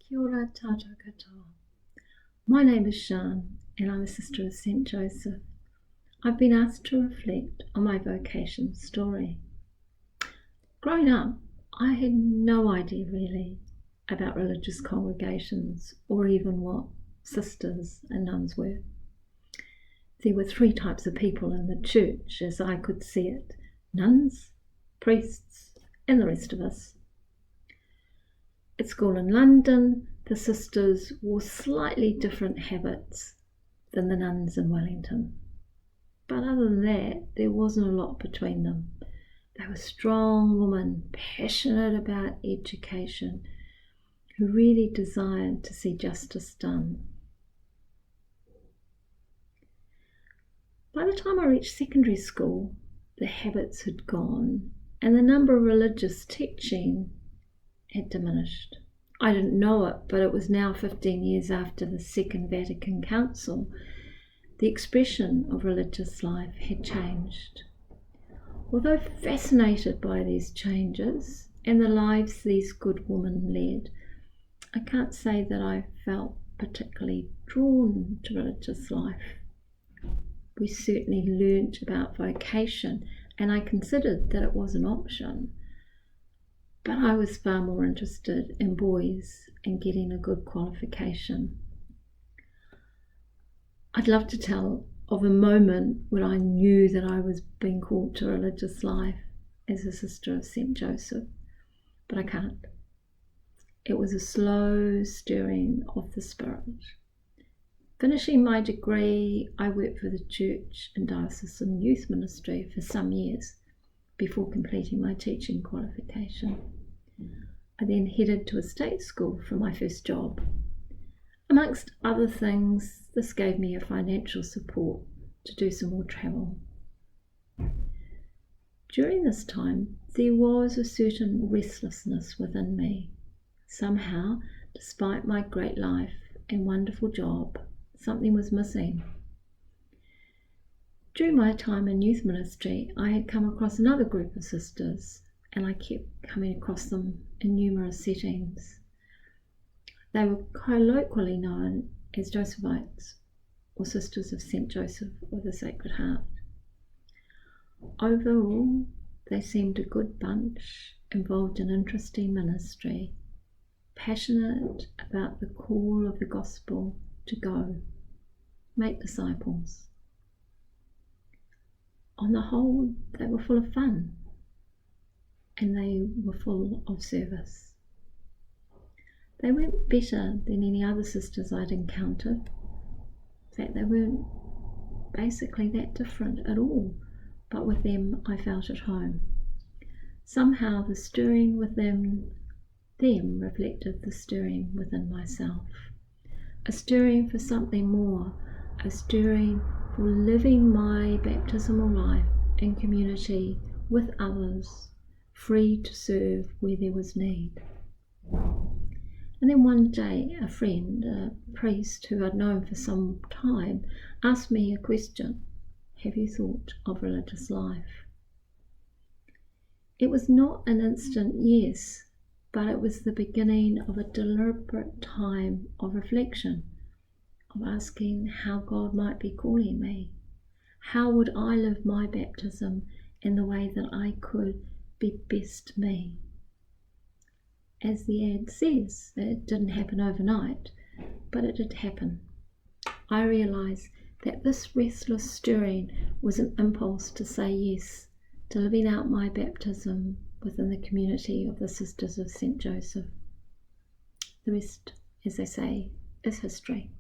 Kia ora tātou katoa. My name is Sian and I'm a sister of St. Joseph. I've been asked to reflect on my vocation story. Growing up, I had no idea really about religious congregations or even what sisters and nuns were. There were three types of people in the church as I could see it: nuns, priests and the rest of us. At school in London, the sisters wore slightly different habits than the nuns in Wellington. But other than that, there wasn't a lot between them. They were strong women, passionate about education, who really desired to see justice done. By the time I reached secondary school, the habits had gone and the number of religious teaching had diminished. I didn't know it, but it was now 15 years after the Second Vatican Council. The expression of religious life had changed. Although fascinated by these changes and the lives these good women led, I can't say that I felt particularly drawn to religious life. We certainly learnt about vocation, and I considered that it was an option. But I was far more interested in boys and getting a good qualification. I'd love to tell of a moment when I knew that I was being called to religious life as a sister of St. Joseph, but I can't. It was a slow stirring of the spirit. Finishing my degree, I worked for the church and diocesan youth ministry for some years before completing my teaching qualification. I then headed to a state school for my first job. Amongst other things, this gave me a financial support to do some more travel. During this time, there was a certain restlessness within me. Somehow, despite my great life and wonderful job, something was missing. During my time in youth ministry, I had come across another group of sisters, and I kept coming across them in numerous settings. They were colloquially known as Josephites, or Sisters of St. Joseph or the Sacred Heart. Overall, they seemed a good bunch, involved in interesting ministry, passionate about the call of the gospel to go, make disciples. On the whole, they were full of fun, and they were full of service. They weren't better than any other sisters I'd encountered. In fact, they weren't basically that different at all, but with them I felt at home. Somehow the stirring within them reflected the stirring within myself. A stirring for something more, a stirring for living my baptismal life in community with others, free to serve where there was need. And then one day a friend, a priest who I'd known for some time, asked me a question: have you thought of religious life? It was not an instant yes, but it was the beginning of a deliberate time of reflection, of asking how God might be calling me. How would I live my baptism in the way that I could be best me? As the ad says, it didn't happen overnight, but it did happen. I realised that this restless stirring was an impulse to say yes, to living out my baptism within the community of the Sisters of St. Joseph. The rest, as they say, is history.